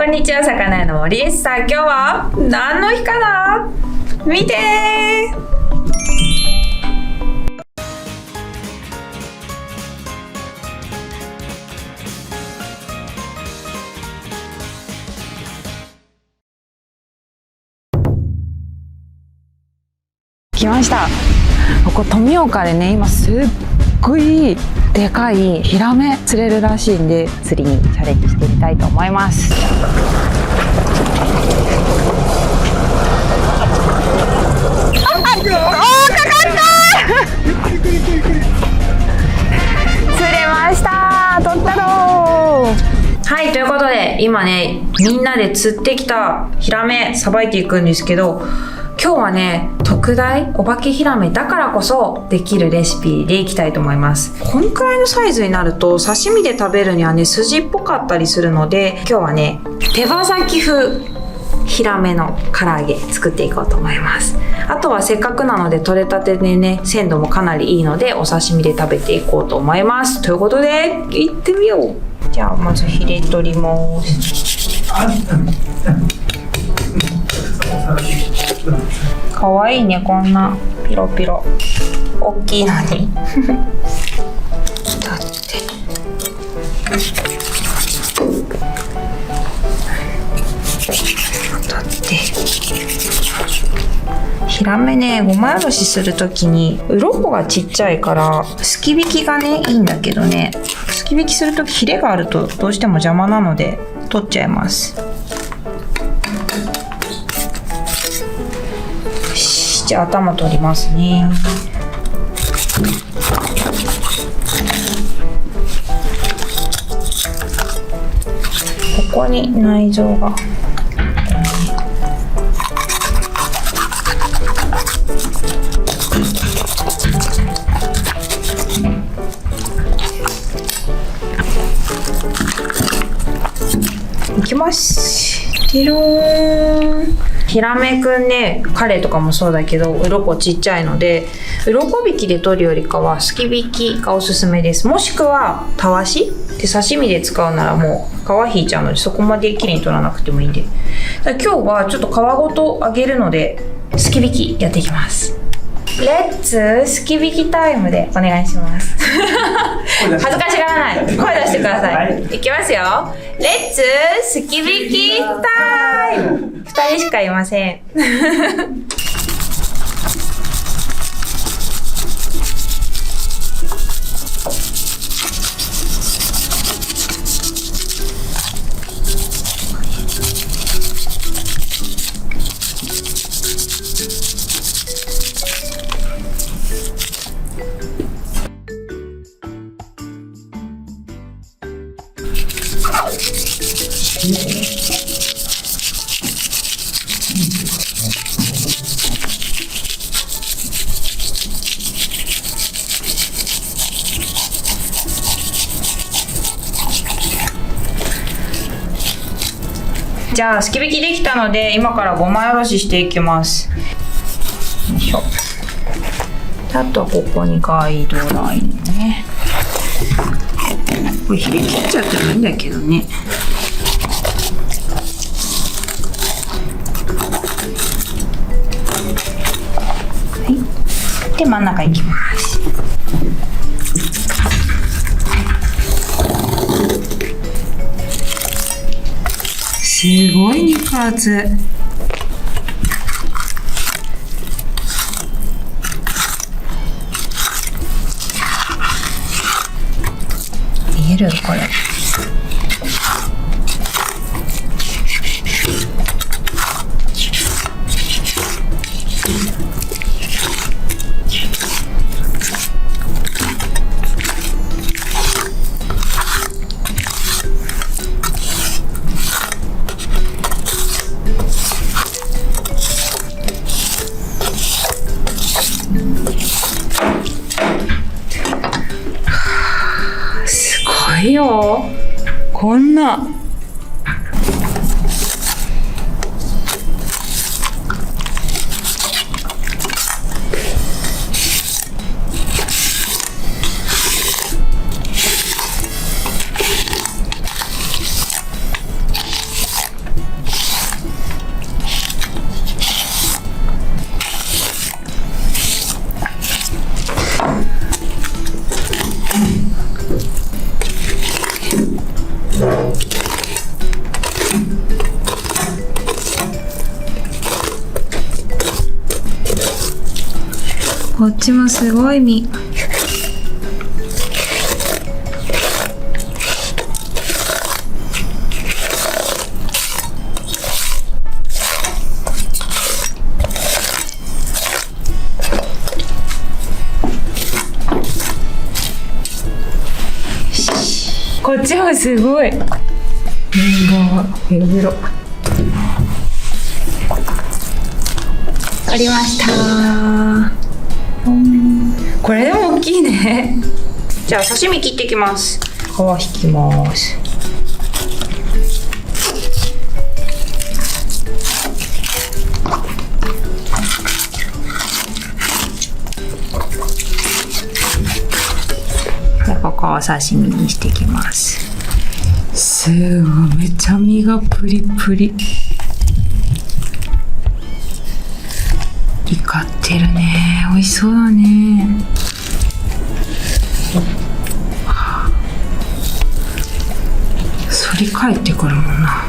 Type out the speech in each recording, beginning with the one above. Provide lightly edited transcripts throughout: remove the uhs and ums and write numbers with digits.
こんにちは、魚屋の森です。さあ、今日は何の日かな？見てー。来ました。ここ富岡でね、今すっごいでかいヒラメ釣れるらしいんで、釣りにチャレンジしてみたいと思います。かかった釣れました。取ったろー。はい、ということで今ね、みんなで釣ってきたヒラメさばいていくんですけど、今日はね、特大お化けヒラメだからこそできるレシピでいきたいと思います。こんくらいのサイズになると刺身で食べるにはね、筋っぽかったりするので、今日はね、手羽先風ヒラメの唐揚げ作っていこうと思います。あとはせっかくなので取れたてでね、鮮度もかなりいいのでお刺身で食べていこうと思います。ということで行ってみよう。じゃあまずヒレ取ります。かわいいね、こんなピロピロ大きいのに取ってヒラメね、ごまおろしするときに鱗がちっちゃいからすき引きがねいいんだけどね、すき引きするときヒレがあるとどうしても邪魔なので取っちゃいます。じゃあ頭取りますね。ここに内臓が。いきます。ティローン。ヒラメくんね、カレイとかもそうだけど鱗ちっちゃいので、鱗引きで取るよりかはすき引きがおすすめです。もしくはたわしで刺身で使うならもう皮引いちゃうので、そこまできれいに取らなくてもいいんで、今日はちょっと皮ごと揚げるのですき引きやっていきます。レッツすき引きタイムでお願いします。恥ずかしがらない、声出してください。いきますよ。レッツすき引きタイム。2人しかいません。じゃあすき引きできたので今から5枚おろししていきます。よいしょ。あとここにガイドラインね。これひれ切っちゃってもいいんだけどね。はい。で真ん中いきます。すごい肉厚。見えるこれ。すごいよ、こんな。こっちもすごい身。こっちもすごい。ヘロヘロ。ありました。これでも大きいね。じゃあ刺身切っていきます。皮引きます。でここを刺身にしていきます。すごい、めっちゃ身がプリプリ。光ってるね。美味しそうだね。反り返ってくるもんな。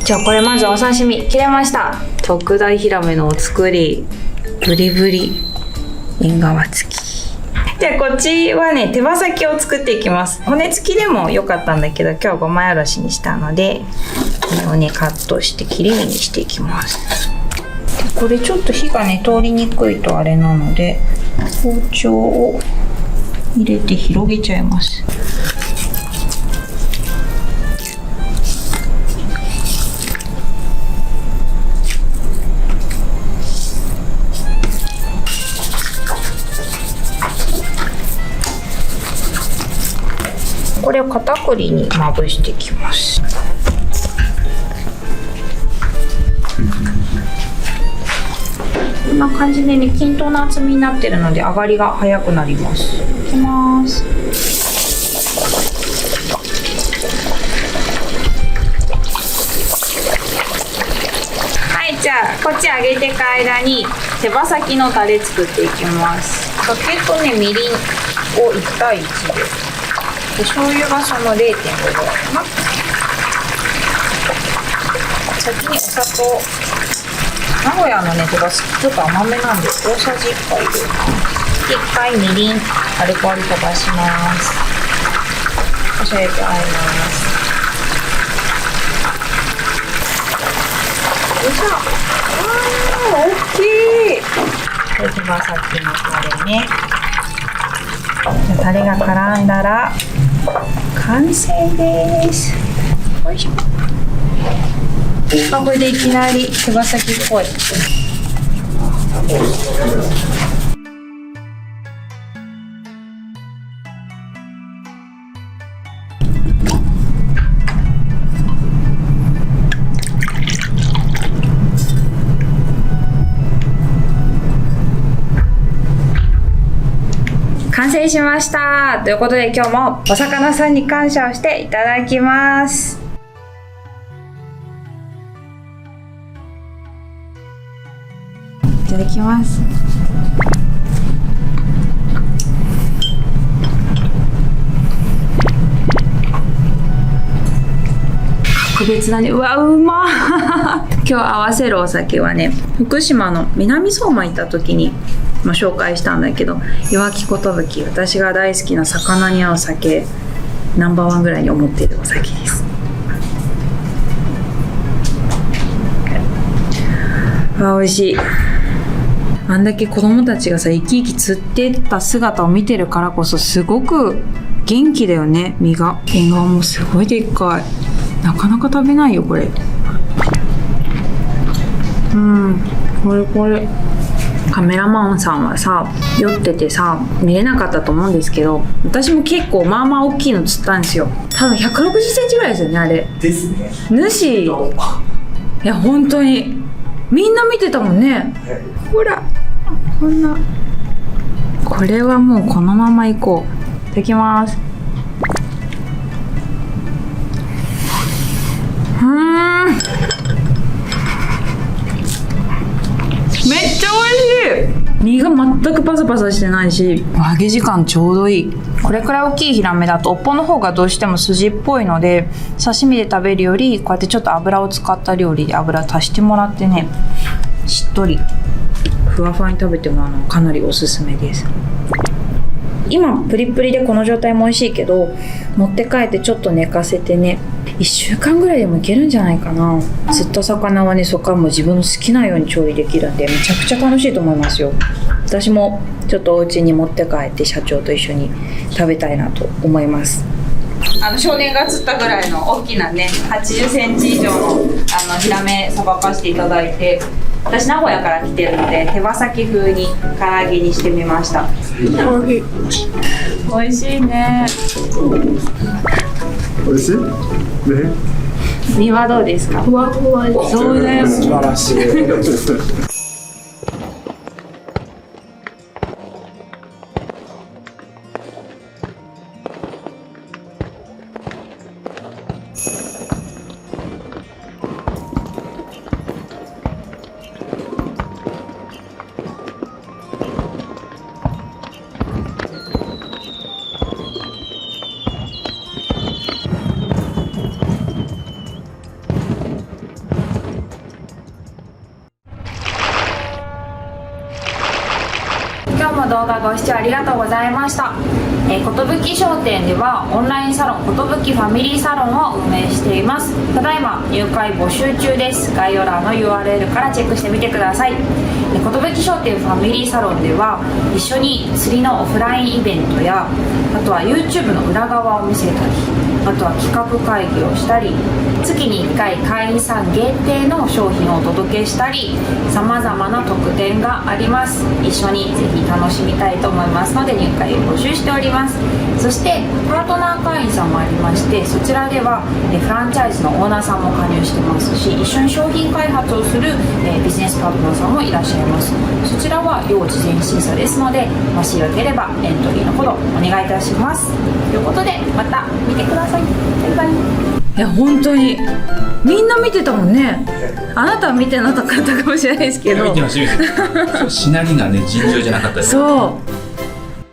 じゃあこれまずお刺身切れました。特大ヒラメのお作り、ブリブリ縁側付き。じゃあこっちはね、手羽先を作っていきます。骨付きでもよかったんだけど、今日5枚おろしにしたので、これをねカットして切り身にしていきます。でこれちょっと火がね通りにくいとあれなので、包丁を入れて広げちゃいます。これを片栗にまぶしていきます。こんな感じでね、均等な厚みになってるので揚がりが早くなります。いきます。はい、じゃあこっち揚げていく間に手羽先のタレ作っていきます。酒とねみりんを1対1で。醤油がその 0.5 ぐらいかな。先にお砂糖、名古屋のね手羽先ちょっと甘めなんで大さじ1杯入れます。で1回みりん軽く割り飛ばします。お醤油と和えます。よいしょ。わー、大きい。で手羽先のタレね。じゃあタレが絡んだら完成です。よいしょ。あ、これでいきなり手羽先っぽい。完成しました。ということで今日もお魚さんに感謝をしていただきます。いただきます。格別だね。うわ、うま今日合わせるお酒はね、福島の南相馬行った時に紹介したんだけど、岩木寿、私が大好きな魚に合う酒ナンバーワンぐらいに思っているお酒です。あ、美味しい。あんだけ子供たちがさ生き生き釣ってた姿を見てるからこそすごく元気だよね。身が縁側もすごいでっかい。なかなか食べないよこれ。これカメラマンさんはさ酔っててさ見れなかったと思うんですけど、私も結構まあまあ大きいの釣ったんですよ。多分160センチぐらいですよね、あれですね。主、いや本当にみんな見てたもんね。ほらこんな、これはもうこのままいこう。いただきます。身が全くパサパサしてないし、揚げ時間ちょうどいい。これくらい大きいヒラメだと尾っぽの方がどうしても筋っぽいので、刺身で食べるよりこうやってちょっと油を使った料理で油足してもらってね、しっとりふわふわに食べてもらうのはかなりおすすめです。今プリプリでこの状態も美味しいけど、持って帰ってちょっと寝かせてね、1週間ぐらいでもいけるんじゃないかな。釣った魚はね、そこからもう自分の好きなように調理できるんで、めちゃくちゃ楽しいと思いますよ。私もちょっとお家に持って帰って社長と一緒に食べたいなと思います。少年が釣ったぐらいの大きなね、80センチ以上のヒラメさばかしていただいて、私名古屋から来てるので手羽先風に唐揚げにしてみました。美味しいね。美味しいね。身はどうですか？ふわふわです。そうだよ。素晴らしい。今日も動画ご視聴ありがとうございました。寿商店ではオンラインサロン寿ファミリーサロンを運営しています。ただいま入会募集中です。概要欄の URL からチェックしてみてください。寿商店ファミリーサロンでは一緒に釣りのオフラインイベントや、あとは YouTube の裏側を見せたり、あとは企画会議をしたり、月に1回会員さん限定の商品をお届けしたり、さまざまな特典があります。一緒にぜひ楽しみたいと思いますので入会を募集しております。そしてパートナー会員さんもありまして、そちらではフランチャイズのオーナーさんも加入してますし、一緒に商品開発をするビジネスパートナーさんもいらっしゃいます。そちらは要事前審査ですので、もしよければエントリーのほどお願いいたします。ということでまた見てください。バイバイ。いや本当にみんな見てたもんね。あなたは見てなかったかもしれないですけど、見てました。しなりがね尋常じゃなかったです。そう